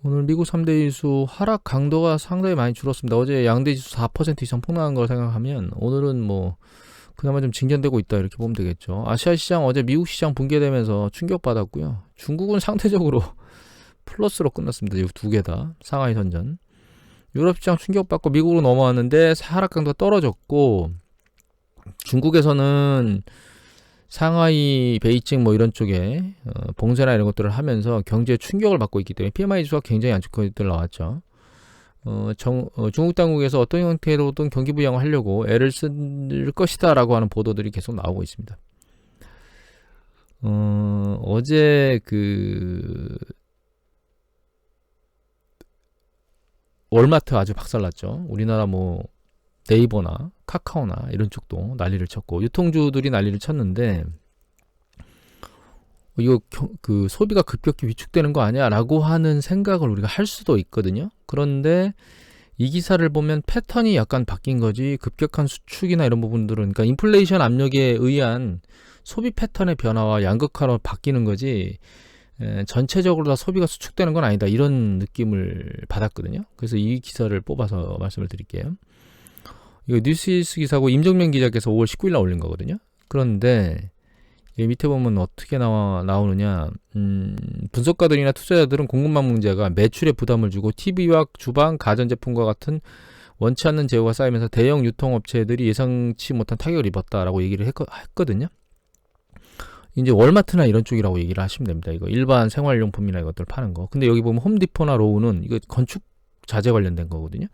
오늘 미국 3대 지수 하락 강도가 상당히 많이 줄었습니다. 어제 양대 지수 4% 이상 폭락한 걸 생각하면 오늘은 뭐 그나마 좀 진전되고 있다 이렇게 보면 되겠죠. 아시아 시장 어제 미국 시장 붕괴되면서 충격받았고요. 중국은 상대적으로 플러스로 끝났습니다. 이 두 개 다. 상하이 선전. 유럽 시장 충격받고 미국으로 넘어왔는데 하락 강도가 떨어졌고 중국에서는 상하이, 베이징 뭐 이런 쪽에 봉쇄나 이런 것들을 하면서 경제에 충격을 받고 있기 때문에 PMI 지수가 굉장히 안 좋게 나왔죠. 중국 당국에서 어떤 형태로든 경기 부양을 하려고 애를 쓸 것이다라고 하는 보도들이 계속 나오고 있습니다. 어제 월마트 아주 박살났죠. 우리나라 뭐 네이버나 카카오나 이런 쪽도 난리를 쳤고 유통주들이 난리를 쳤는데 이거 소비가 급격히 위축되는 거 아니야라고 하는 생각을 우리가 할 수도 있거든요. 그런데 이 기사를 보면 패턴이 약간 바뀐 거지 급격한 수축이나 이런 부분들은 그러니까 인플레이션 압력에 의한 소비 패턴의 변화와 양극화로 바뀌는 거지 전체적으로 다 소비가 수축되는 건 아니다 이런 느낌을 받았거든요. 그래서 이 기사를 뽑아서 말씀을 드릴게요. 이거 뉴스이스 기사고 임정면 기자께서 5월 19일 날 올린 거거든요. 그런데 이 밑에 보면 어떻게 나오느냐 분석가들이나 투자자들은 공급망 문제가 매출에 부담을 주고 TV와 주방, 가전제품과 같은 원치 않는 재고가 쌓이면서 대형 유통업체들이 예상치 못한 타격을 입었다라고 얘기를 했거든요. 이제 월마트나 이런 쪽이라고 얘기를 하시면 됩니다. 이거 일반 생활용품이나 이것들 파는 거. 근데 여기 보면 홈디포나 로우는 이거 건축 자재 관련된 거거든요.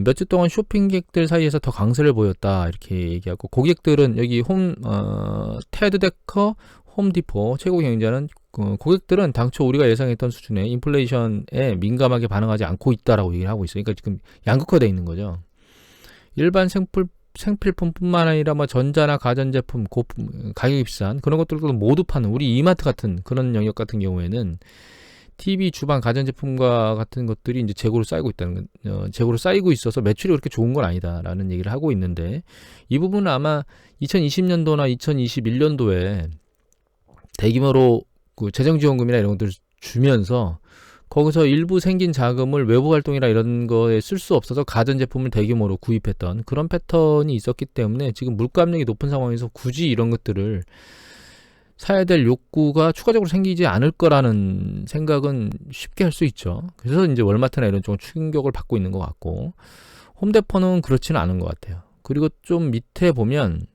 몇 주 동안 쇼핑객들 사이에서 더 강세를 보였다 이렇게 얘기하고 고객들은 여기 테드 데커, 홈디포 최고 경영자는 고객들은 당초 우리가 예상했던 수준의 인플레이션에 민감하게 반응하지 않고 있다라고 얘기를 하고 있어요. 그러니까 지금 양극화되어 있는 거죠. 일반 생필품뿐만 아니라 뭐 전자나 가전제품, 가격이 비싼 그런 것들도 모두 파는 우리 이마트 같은 그런 영역 같은 경우에는 TV, 주방, 가전제품과 같은 것들이 이제 재고로 쌓이고 있다는 재고로 쌓이고 있어서 매출이 그렇게 좋은 건 아니다라는 얘기를 하고 있는데 이 부분은 아마 2020년도나 2021년도에 대규모로 재정지원금이나 이런 것들을 주면서 거기서 일부 생긴 자금을 외부 활동이나 이런 거에 쓸 수 없어서 가전제품을 대규모로 구입했던 그런 패턴이 있었기 때문에 지금 물가 압력이 높은 상황에서 굳이 이런 것들을 사야 될 욕구가 추가적으로 생기지 않을 거라는 생각은 쉽게 할 수 있죠. 그래서 이제 월마트나 이런 쪽은 충격을 받고 있는 것 같고 홈데포는 그렇지는 않은 것 같아요. 그리고 좀 밑에 보면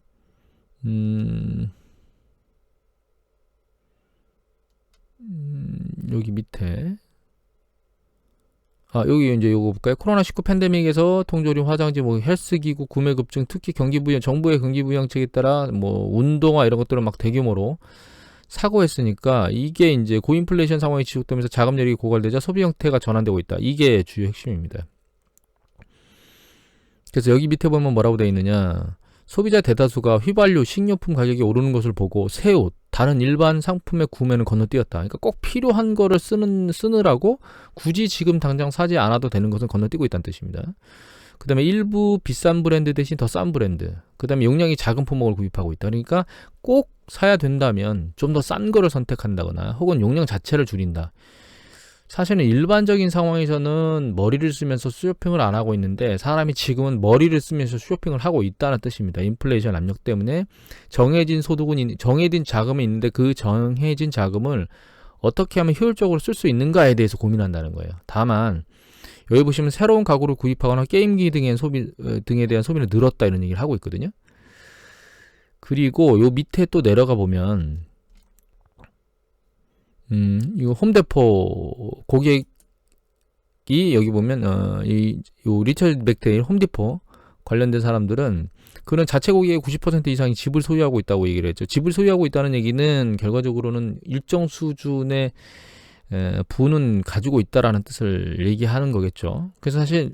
여기 밑에 여기 이제 요거 볼까요? 코로나19 팬데믹에서 통조림, 화장지, 뭐 헬스기구 구매 급증, 특히 경기 부양, 정부의 경기 부양책에 따라 뭐 운동화 이런 것들을 막 대규모로 사고 했으니까 이게 이제 고인플레이션 상황이 지속되면서 자금 여력이 고갈되자 소비 형태가 전환되고 있다. 이게 주요 핵심입니다. 그래서 여기 밑에 보면 뭐라고 되어 있느냐? 소비자 대다수가 휘발유, 식료품 가격이 오르는 것을 보고 새 옷, 다른 일반 상품의 구매는 건너뛰었다. 그러니까 꼭 필요한 거를 쓰느라고 굳이 지금 당장 사지 않아도 되는 것은 건너뛰고 있다는 뜻입니다. 그 다음에 일부 비싼 브랜드 대신 더 싼 브랜드. 그 다음에 용량이 작은 품목을 구입하고 있다. 그러니까 꼭 사야 된다면 좀 더 싼 거를 선택한다거나 혹은 용량 자체를 줄인다. 사실은 일반적인 상황에서는 머리를 쓰면서 쇼핑을 안 하고 있는데 사람이 지금은 머리를 쓰면서 쇼핑을 하고 있다는 뜻입니다. 인플레이션 압력 때문에 정해진 정해진 자금이 있는데 그 정해진 자금을 어떻게 하면 효율적으로 쓸 수 있는가에 대해서 고민한다는 거예요. 다만 여기 보시면 새로운 가구를 구입하거나 게임기 등에 대한 소비는 늘었다 이런 얘기를 하고 있거든요. 그리고 요 밑에 또 내려가 보면 이거 홈데포 고객이 여기 보면 요 리처드 맥데일 홈디포 관련된 사람들은 그는 자체 고객의 90% 이상이 집을 소유하고 있다고 얘기를 했죠. 집을 소유하고 있다는 얘기는 결과적으로는 일정 수준의 부는 가지고 있다라는 뜻을 얘기하는 거겠죠. 그래서 사실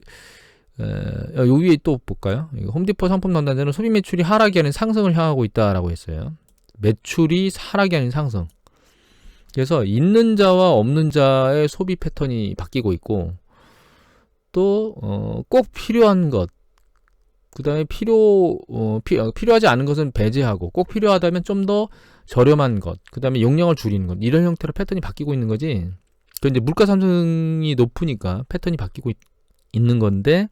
요 위에 또 볼까요? 홈디포 상품 담당자는 소비 매출이 하락이 아닌 상승을 향하고 있다라고 했어요. 매출이 하락이 아닌 상승. 그래서 있는 자와 없는 자의 소비 패턴이 바뀌고 있고 또 꼭 필요한 것 그 다음에 필요하지 않은 것은 배제하고 꼭 필요하다면 좀 더 저렴한 것 그 다음에 용량을 줄이는 것 이런 형태로 패턴이 바뀌고 있는 거지 그 이제 물가 상승이 높으니까 패턴이 바뀌고 있는 건데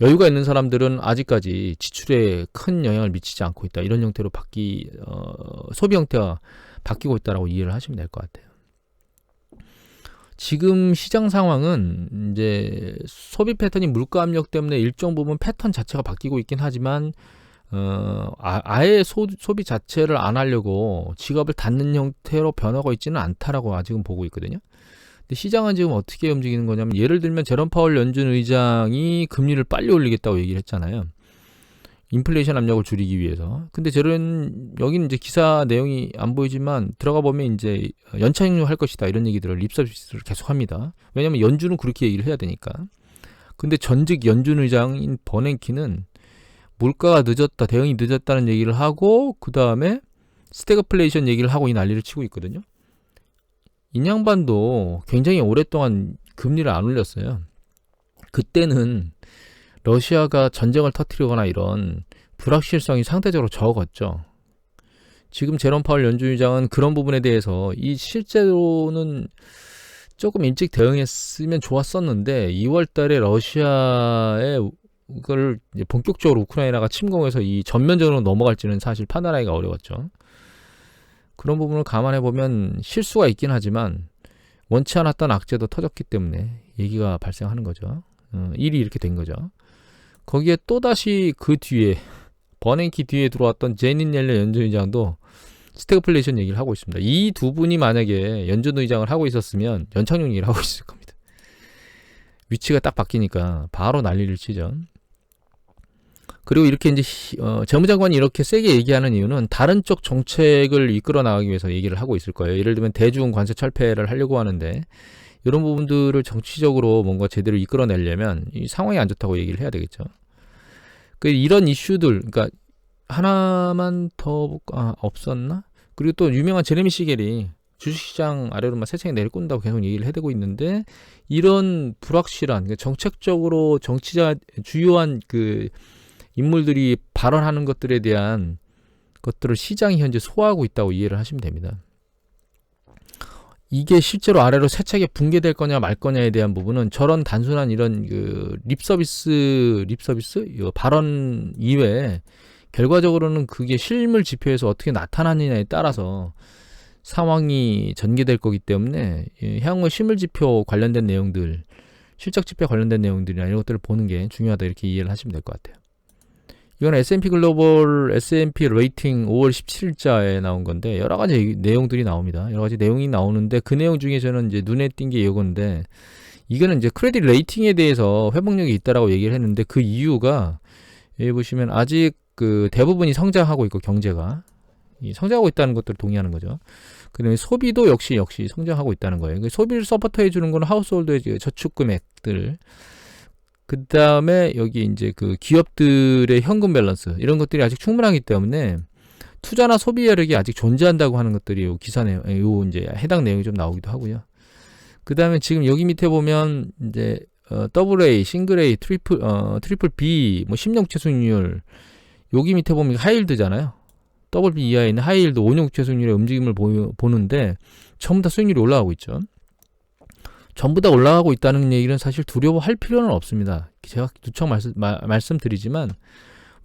여유가 있는 사람들은 아직까지 지출에 큰 영향을 미치지 않고 있다. 이런 형태로 소비 형태가 바뀌고 있다라고 이해를 하시면 될 것 같아요. 지금 시장 상황은 이제 소비 패턴이 물가 압력 때문에 일정 부분 패턴 자체가 바뀌고 있긴 하지만 아예 소비 자체를 안 하려고 지갑을 닫는 형태로 변하고 있지는 않다라고 아직은 보고 있거든요. 근데 시장은 지금 어떻게 움직이는 거냐면 예를 들면 제롬 파월 연준 의장이 금리를 빨리 올리겠다고 얘기를 했잖아요. 인플레이션 압력을 줄이기 위해서. 근데 여기는 이제 기사 내용이 안 보이지만 들어가 보면 이제 연착 인용할 것이다 이런 얘기들을 립서비스를 계속 합니다. 왜냐면 연준은 그렇게 얘기를 해야 되니까. 근데 전직 연준 의장인 버냉키는 물가가 늦었다, 대응이 늦었다는 얘기를 하고 그 다음에 스태그플레이션 얘기를 하고 이 난리를 치고 있거든요. 인양반도 굉장히 오랫동안 금리를 안 올렸어요. 그때는 러시아가 전쟁을 터뜨리거나 이런 불확실성이 상대적으로 적었죠. 지금 제롬 파월 연준 의장은 그런 부분에 대해서 실제로는 조금 일찍 대응했으면 좋았었는데 2월 달에 러시아의 이걸 본격적으로 우크라이나가 침공해서 이 전면전으로 넘어갈지는 사실 판단하기가 어려웠죠. 그런 부분을 감안해 보면 실수가 있긴 하지만 원치 않았던 악재도 터졌기 때문에 얘기가 발생하는 거죠. 일이 이렇게 된 거죠. 거기에 또다시 그 뒤에 버냉키 뒤에 들어왔던 제닛 옐렌 연준 의장도 스태그플레이션 얘기를 하고 있습니다. 이 두 분이 만약에 연준 의장을 하고 있었으면 연착륙 얘기를 하고 있을 겁니다. 위치가 딱 바뀌니까 바로 난리를 치죠. 그리고 이렇게 이제 재무장관이 이렇게 세게 얘기하는 이유는 다른 쪽 정책을 이끌어 나가기 위해서 얘기를 하고 있을 거예요. 예를 들면 대중 관세 철폐를 하려고 하는데 이런 부분들을 정치적으로 뭔가 제대로 이끌어내려면 이 상황이 안 좋다고 얘기를 해야 되겠죠. 이런 이슈들, 그러니까 하나만 더 없었나? 그리고 또 유명한 제레미 시겔이 주식시장 아래로만 세차게 내려꾼다고 계속 얘기를 해대고 있는데 이런 불확실한 그러니까 정책적으로 주요한 그 인물들이 발언하는 것들에 대한 것들을 시장이 현재 소화하고 있다고 이해를 하시면 됩니다. 이게 실제로 아래로 세차게 붕괴될 거냐 말 거냐에 대한 부분은 저런 단순한 이런 그 립서비스 발언 이외에 결과적으로는 그게 실물 지표에서 어떻게 나타나느냐에 따라서 상황이 전개될 거기 때문에 향후 실물 지표 관련된 내용들, 실적 지표 관련된 내용들이나 이런 것들을 보는 게 중요하다 이렇게 이해를 하시면 될 것 같아요. 이건 S&P 글로벌 S&P 레이팅 5월 17일자에 나온 건데 여러 가지 내용들이 나옵니다. 여러 가지 내용이 나오는데 그 내용 중에 저는 이제 눈에 띈 게 이건데 이거는 이제 크레딧 레이팅에 대해서 회복력이 있다라고 얘기를 했는데 그 이유가 여기 보시면 아직 그 대부분이 성장하고 있고 경제가 성장하고 있다는 것들을 동의하는 거죠. 그다음에 소비도 역시 성장하고 있다는 거예요. 소비를 서포트해 주는 건 하우스홀드의 저축 금액들. 그 다음에 여기 이제 그 기업들의 현금 밸런스 이런 것들이 아직 충분하기 때문에 투자나 소비 여력이 아직 존재한다고 하는 것들이 요 기사 내용, 요 이제 해당 내용이 좀 나오기도 하고요. 그 다음에 지금 여기 밑에 보면 이제 AA, 싱글 A, 트리플 B, 뭐 10년 국채 수익률 여기 밑에 보면 하이힐드잖아요. BB 이하에 있는 하이힐드 5년 국채 수익률의 움직임을 보는데 전부 다 수익률이 올라가고 있죠. 전부 다 올라가고 있다는 얘기는 사실 두려워할 필요는 없습니다. 제가 누차 말씀드리지만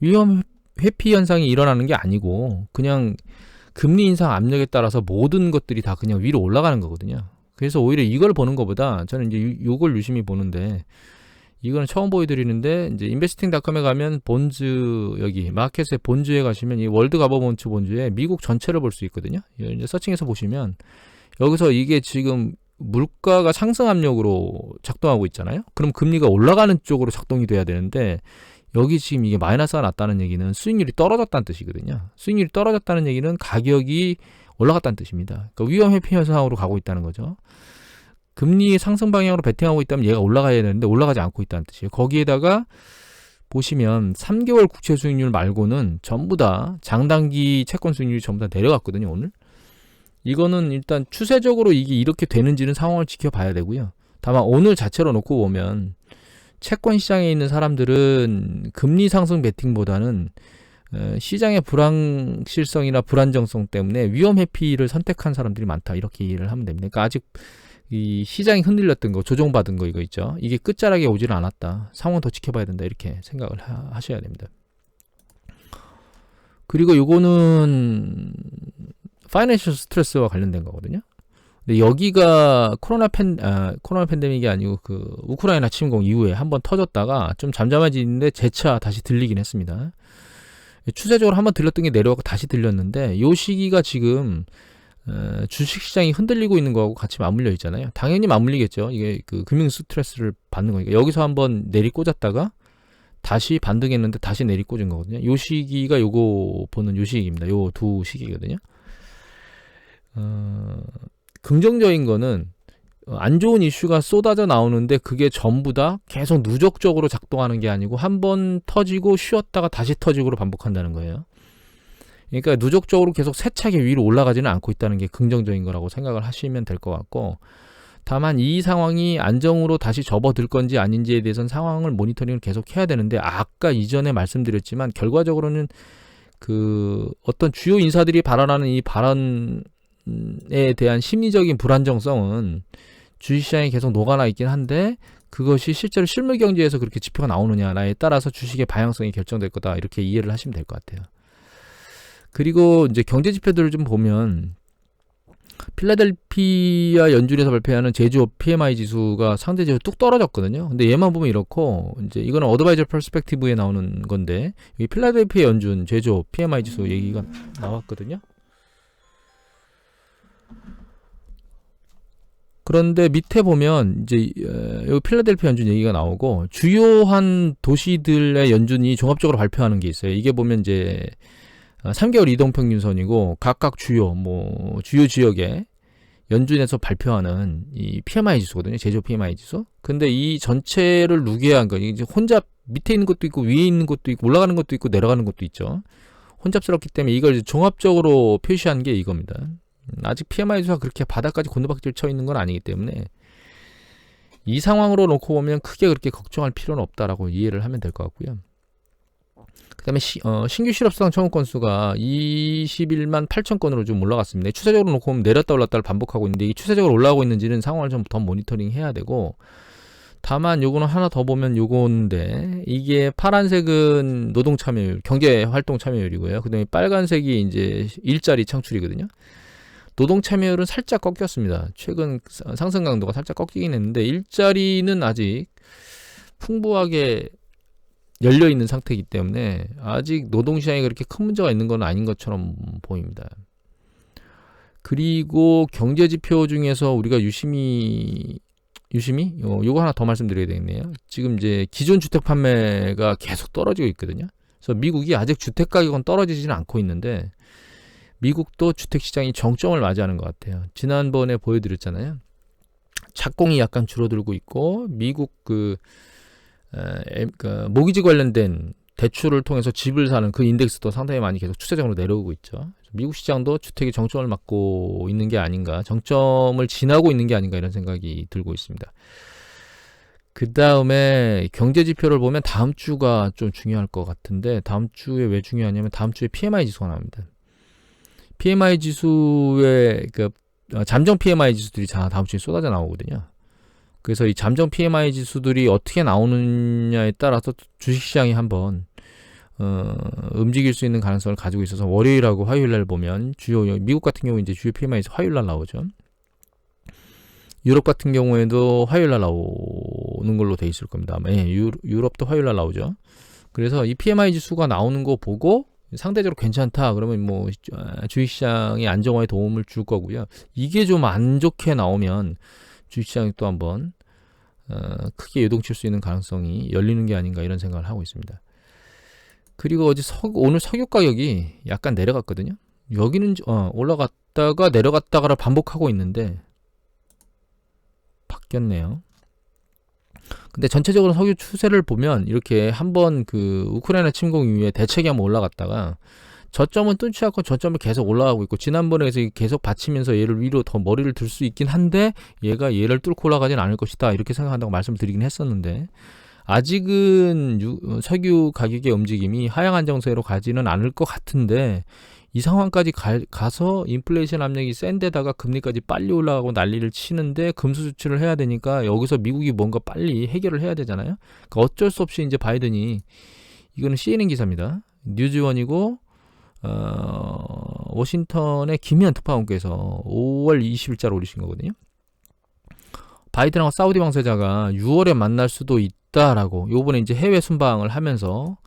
위험 회피 현상이 일어나는 게 아니고 그냥 금리 인상 압력에 따라서 모든 것들이 다 그냥 위로 올라가는 거거든요. 그래서 오히려 이걸 보는 것보다 저는 이제 요걸 유심히 보는데 이거는 처음 보여드리는데 이제 인베스팅닷컴에 가면 본즈 여기 마켓의 본즈에 가시면 이 월드 가버먼트 본즈에 미국 전체를 볼 수 있거든요. 이제 서칭해서 보시면 여기서 이게 지금 물가가 상승 압력으로 작동하고 있잖아요. 그럼 금리가 올라가는 쪽으로 작동이 돼야 되는데 여기 지금 이게 마이너스가 났다는 얘기는 수익률이 떨어졌다는 뜻이거든요. 수익률이 떨어졌다는 얘기는 가격이 올라갔다는 뜻입니다. 그러니까 위험 회피 현상으로 가고 있다는 거죠. 금리 상승 방향으로 베팅하고 있다면 얘가 올라가야 되는데 올라가지 않고 있다는 뜻이에요. 거기에다가 보시면 3개월 국채 수익률 말고는 전부 다 장단기 채권 수익률이 전부 다 내려갔거든요. 오늘. 이거는 일단 추세적으로 이게 이렇게 되는지는 상황을 지켜봐야 되고요. 다만 오늘 자체로 놓고 보면 채권 시장에 있는 사람들은 금리 상승 베팅보다는 시장의 불확실성이나 불안정성 때문에 위험 회피를 선택한 사람들이 많다 이렇게 이해를 하면 됩니다. 그러니까 아직 이 시장이 흔들렸던 거, 조정받은 거 이거 있죠. 이게 끝자락에 오지는 않았다. 상황 더 지켜봐야 된다. 이렇게 생각을 하셔야 됩니다. 그리고 요거는 파이낸셜 스트레스와 관련된 거거든요. 근데 여기가 코로나 팬데믹이 아니고 그 우크라이나 침공 이후에 한번 터졌다가 좀 잠잠해지는데 재차 다시 들리긴 했습니다. 추세적으로 한번 들렸던 게 내려가고 다시 들렸는데 요 시기가 지금 주식시장이 흔들리고 있는 거하고 같이 맞물려 있잖아요. 당연히 맞물리겠죠. 이게 그 금융 스트레스를 받는 거니까. 여기서 한번 내리꽂았다가 다시 반등했는데 다시 내리꽂은 거거든요. 요 시기가 요거 보는 요 시기입니다. 요 두 시기거든요. 긍정적인 거는 안 좋은 이슈가 쏟아져 나오는데 그게 전부 다 계속 누적적으로 작동하는 게 아니고 한번 터지고 쉬었다가 다시 터지고로 반복한다는 거예요. 그러니까 누적적으로 계속 세차게 위로 올라가지는 않고 있다는 게 긍정적인 거라고 생각을 하시면 될 것 같고, 다만 이 상황이 안정으로 다시 접어들 건지 아닌지에 대해서는 상황을 모니터링을 계속 해야 되는데, 아까 이전에 말씀드렸지만 결과적으로는 그 어떤 주요 인사들이 발언하는 이 발언에 대한 심리적인 불안정성은 주식시장에 계속 녹아나 있긴 한데, 그것이 실제로 실물 경제에서 그렇게 지표가 나오느냐에 따라서 주식의 방향성이 결정될 거다, 이렇게 이해를 하시면 될 것 같아요. 그리고 이제 경제 지표들을 좀 보면 필라델피아 연준에서 발표하는 제조업 PMI 지수가 상대적으로 뚝 떨어졌거든요. 근데 얘만 보면 이렇고, 이제 이거는 어드바이저 퍼스펙티브에 나오는 건데, 여기 필라델피아 연준 제조업 PMI 지수 얘기가 나왔거든요. 그런데 밑에 보면 이제 여기 필라델피아 연준 얘기가 나오고, 주요한 도시들의 연준이 종합적으로 발표하는 게 있어요. 이게 보면 이제 3개월 이동평균선이고, 각각 주요 지역에 연준에서 발표하는 이 PMI 지수거든요. 제조 PMI 지수. 근데 이 전체를 누계한 거, 이제 혼잡, 밑에 있는 것도 있고, 위에 있는 것도 있고, 올라가는 것도 있고, 내려가는 것도 있죠. 혼잡스럽기 때문에 이걸 이제 종합적으로 표시한 게 이겁니다. 아직 PMI 지수가 그렇게 바닥까지 곤두박질 쳐 있는 건 아니기 때문에, 이 상황으로 놓고 보면 크게 그렇게 걱정할 필요는 없다라고 이해를 하면 될 것 같고요. 그 다음에 신규 실업수당 청구 건수가 21만 8천 건으로 좀 올라갔습니다. 추세적으로 놓고 보면 내렸다 올랐다를 반복하고 있는데, 이 추세적으로 올라가고 있는지는 상황을 좀 더 모니터링 해야 되고, 다만 요거는 하나 더 보면 요건데, 이게 파란색은 노동 참여율, 경제 활동 참여율이고요. 그 다음에 빨간색이 이제 일자리 창출이거든요. 노동 참여율은 살짝 꺾였습니다. 최근 상승 강도가 살짝 꺾이긴 했는데, 일자리는 아직 풍부하게 열려있는 상태이기 때문에 아직 노동시장에 그렇게 큰 문제가 있는 건 아닌 것처럼 보입니다. 그리고 경제지표 중에서 우리가 유심히 요거 하나 더 말씀드려야 되겠네요. 지금 이제 기존 주택 판매가 계속 떨어지고 있거든요. 그래서 미국이 아직 주택 가격은 떨어지지는 않고 있는데, 미국도 주택시장이 정점을 맞이하는 것 같아요. 지난번에 보여드렸잖아요. 착공이 약간 줄어들고 있고, 미국 모기지 관련된 대출을 통해서 집을 사는 그 인덱스도 상당히 많이 계속 추세적으로 내려오고 있죠. 미국 시장도 주택이 정점을 맞고 있는 게 아닌가, 정점을 지나고 있는 게 아닌가, 이런 생각이 들고 있습니다. 그 다음에 경제 지표를 보면 다음 주가 좀 중요할 것 같은데, 다음 주에 왜 중요하냐면 다음 주에 PMI 지수가 나옵니다. PMI 지수의 잠정 PMI 지수들이 다음 주에 쏟아져 나오거든요. 그래서 이 잠정 PMI 지수들이 어떻게 나오느냐에 따라서 주식시장이 한번 움직일 수 있는 가능성을 가지고 있어서, 월요일하고 화요일날 보면 미국 같은 경우 이제 주요 PMI 화요일날 나오죠. 유럽 같은 경우에도 화요일날 나오는 걸로 돼 있을 겁니다. 유럽도 화요일날 나오죠. 그래서 이 PMI 지수가 나오는 거 보고 상대적으로 괜찮다 그러면 주식시장의 안정화에 도움을 줄 거고요. 이게 좀 안 좋게 나오면 주식시장이 또 한번 크게 요동칠 수 있는 가능성이 열리는 게 아닌가, 이런 생각을 하고 있습니다. 그리고 오늘 석유 가격이 약간 내려갔거든요. 여기는 올라갔다가 내려갔다가 반복하고 있는데 바뀌었네요. 근데 전체적으로 석유 추세를 보면 이렇게 한번 우크라이나 침공 이후에 대책이 한번 올라갔다가 저점은 뚫지 않고 저점을 계속 올라가고 있고, 지난번에 계속 받치면서 얘를 위로 더 머리를 들 수 있긴 한데, 얘가 얘를 뚫고 올라가진 않을 것이다, 이렇게 생각한다고 말씀을 드리긴 했었는데, 아직은 석유 가격의 움직임이 하향 안정세로 가지는 않을 것 같은데, 이 상황까지 가서 인플레이션 압력이 센 데다가 금리까지 빨리 올라가고 난리를 치는데 금수 조치를 해야 되니까 여기서 미국이 뭔가 빨리 해결을 해야 되잖아요. 그러니까 어쩔 수 없이 이제 바이든이, 이거는 CNN 기사입니다. 뉴즈원이고 워싱턴의 김희한 특파원께서 5월 20일자로 올리신 거거든요. 바이든하고 사우디 황세자가 6월에 만날 수도 있다라고, 요번에 이제 해외 순방을 하면서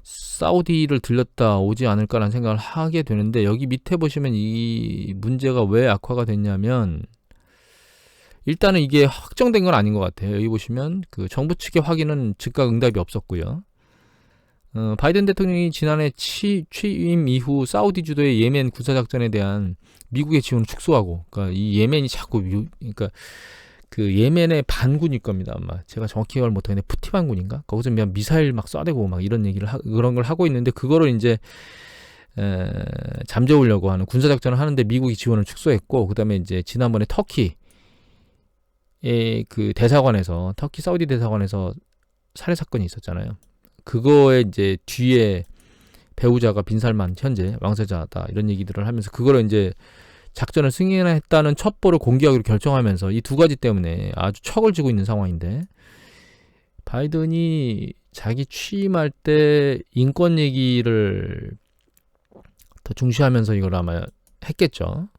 사우디를 들렸다 오지 않을까라는 생각을 하게 되는데, 여기 밑에 보시면 이 문제가 왜 악화가 됐냐면, 일단은 이게 확정된 건 아닌 것 같아요. 여기 보시면 그 정부 측의 확인은 즉각 응답이 없었고요. 바이든 대통령이 지난해 취임 이후 사우디 주도의 예멘 군사작전에 대한 미국의 지원을 축소하고, 그러니까 이 예멘이 자꾸 그러니까 그 예멘의 반군일 겁니다. 아마 제가 정확히 기억을 못하겠는데 푸티 반군인가? 거기서 그냥 미사일 막 쏴대고 막 이런 얘기를 그런 걸 하고 있는데, 그거를 이제 잠재우려고 하는 군사작전을 하는데 미국이 지원을 축소했고, 그다음에 이제 지난번에 터키의 그 대사관에서, 터키 사우디 대사관에서 살해 사건이 있었잖아요. 그거에 이제 뒤에 배우자가 빈살만 현재 왕세자다 이런 얘기들을 하면서 그거를 이제 작전을 승인했다는 첩보를 공개하기로 결정하면서 이 두 가지 때문에 아주 척을 지고 있는 상황인데, 바이든이 자기 취임할 때 인권 얘기를 더 중시하면서 이걸 아마 했겠죠.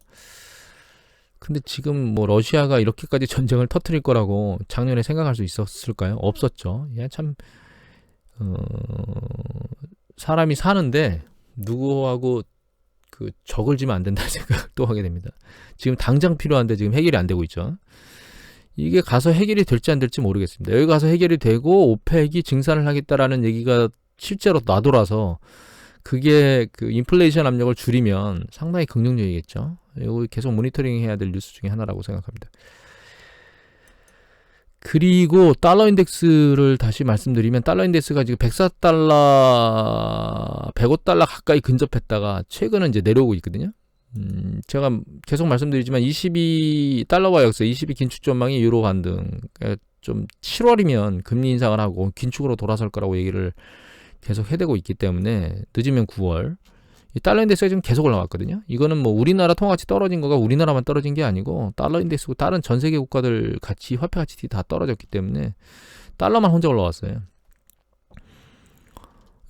근데 지금 뭐 러시아가 이렇게까지 전쟁을 터뜨릴 거라고 작년에 생각할 수 있었을까요? 없었죠. 참 사람이 사는데 누구하고 그 적을 지면 안 된다는 생각을 또 하게 됩니다. 지금 당장 필요한데 지금 해결이 안 되고 있죠. 이게 가서 해결이 될지 안 될지 모르겠습니다. 여기 가서 해결이 되고 오펙이 증산을 하겠다라는 얘기가 실제로 나돌아서 그게 그 인플레이션 압력을 줄이면 상당히 긍정적이겠죠. 이거 계속 모니터링 해야 될 뉴스 중에 하나라고 생각합니다. 그리고 달러 인덱스를 다시 말씀드리면, 달러 인덱스가 지금 104달러, 105달러 가까이 근접했다가 최근은 이제 내려오고 있거든요. 제가 계속 말씀드리지만 22달러와 역사 22 긴축 전망이 유로 반등, 그러니까 좀 7월이면 금리 인상을 하고 긴축으로 돌아설 거라고 얘기를 계속 해대고 있기 때문에 늦으면 9월 이 달러 인덱스가 지금 계속 올라왔거든요. 이거는 뭐 우리나라 통화가치 떨어진 거가 우리나라만 떨어진 게 아니고 달러 인덱스고 다른 전 세계 국가들 가치, 화폐 가치 다 떨어졌기 때문에 달러만 혼자 올라왔어요.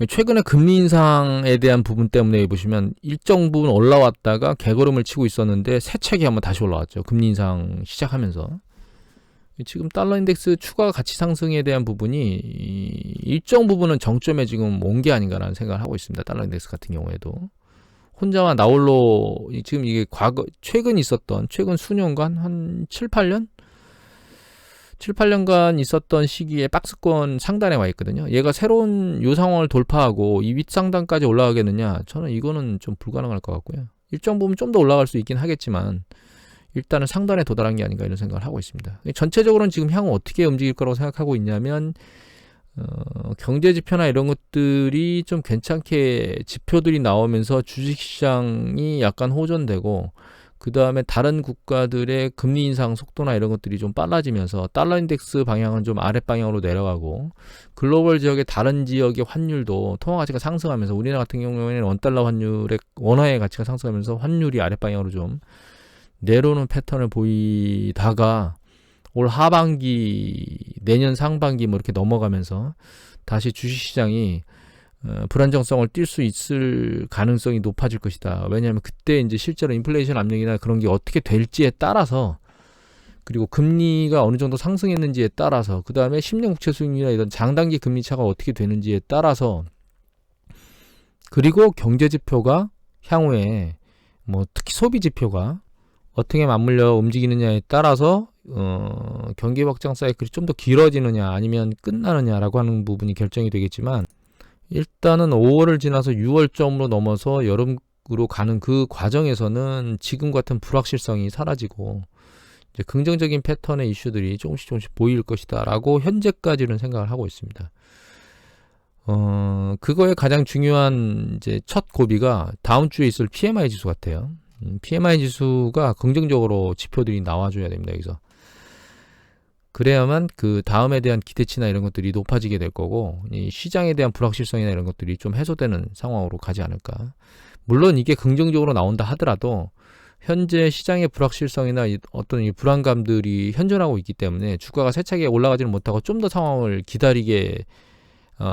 최근에 금리 인상에 대한 부분 때문에 보시면 일정 부분 올라왔다가 개걸음을 치고 있었는데 세차게 한번 다시 올라왔죠. 금리 인상 시작하면서. 지금 달러 인덱스 추가 가치 상승에 대한 부분이 일정 부분은 정점에 지금 온 게 아닌가라는 생각을 하고 있습니다. 달러 인덱스 같은 경우에도 혼자만 나홀로 지금 이게 최근 수년간 한 7-8년간 있었던 시기에 박스권 상단에 와 있거든요. 얘가 새로운 요 상황을 돌파하고 이 윗상단까지 올라가겠느냐, 저는 이거는 좀 불가능할 것 같고요. 일정 부분 좀 더 올라갈 수 있긴 하겠지만 일단은 상단에 도달한 게 아닌가 이런 생각을 하고 있습니다. 전체적으로는 지금 향후 어떻게 움직일 거라고 생각하고 있냐면, 경제 지표나 이런 것들이 좀 괜찮게 지표들이 나오면서 주식시장이 약간 호전되고, 그 다음에 다른 국가들의 금리 인상 속도나 이런 것들이 좀 빨라지면서 달러 인덱스 방향은 좀 아랫방향으로 내려가고, 글로벌 지역의 다른 지역의 환율도 통화 가치가 상승하면서, 우리나라 같은 경우에는 원달러 환율의 원화의 가치가 상승하면서 환율이 아랫방향으로 좀 내려오는 패턴을 보이다가 올 하반기, 내년 상반기 뭐 이렇게 넘어가면서 다시 주식시장이 불안정성을 띌 수 있을 가능성이 높아질 것이다. 왜냐하면 그때 이제 실제로 인플레이션 압력이나 그런 게 어떻게 될지에 따라서, 그리고 금리가 어느 정도 상승했는지에 따라서, 그 다음에 10년 국채 수익률이나 이런 장단기 금리 차가 어떻게 되는지에 따라서, 그리고 경제 지표가 향후에 뭐 특히 소비 지표가 어떻게 맞물려 움직이느냐에 따라서 경기 확장 사이클이 좀 더 길어지느냐 아니면 끝나느냐라고 하는 부분이 결정이 되겠지만, 일단은 5월을 지나서 6월쯤으로 넘어서 여름으로 가는 그 과정에서는 지금 같은 불확실성이 사라지고 이제 긍정적인 패턴의 이슈들이 조금씩 보일 것이다 라고 현재까지는 생각을 하고 있습니다. 그거의 가장 중요한 이제 첫 고비가 다음 주에 있을 PMI 지수 같아요. PMI 지수가 긍정적으로 지표들이 나와줘야 됩니다. 여기서 그래야만 그 다음에 대한 기대치나 이런 것들이 높아지게 될 거고, 이 시장에 대한 불확실성이나 이런 것들이 좀 해소되는 상황으로 가지 않을까. 물론 이게 긍정적으로 나온다 하더라도 현재 시장의 불확실성이나 어떤 이 불안감들이 현존하고 있기 때문에 주가가 세차게 올라가지는 못하고 좀 더 상황을 기다리게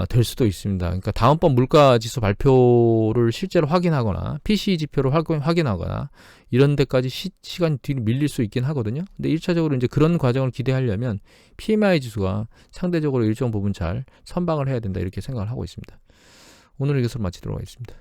될 수도 있습니다. 그러니까 다음번 물가지수 발표를 실제로 확인하거나 PCE 지표를 확인하거나 이런 데까지 시간이 뒤로 밀릴 수 있긴 하거든요. 근데 1차적으로 이제 그런 과정을 기대하려면 PMI 지수가 상대적으로 일정 부분 잘 선방을 해야 된다 이렇게 생각을 하고 있습니다. 오늘 이것으로 마치도록 하겠습니다.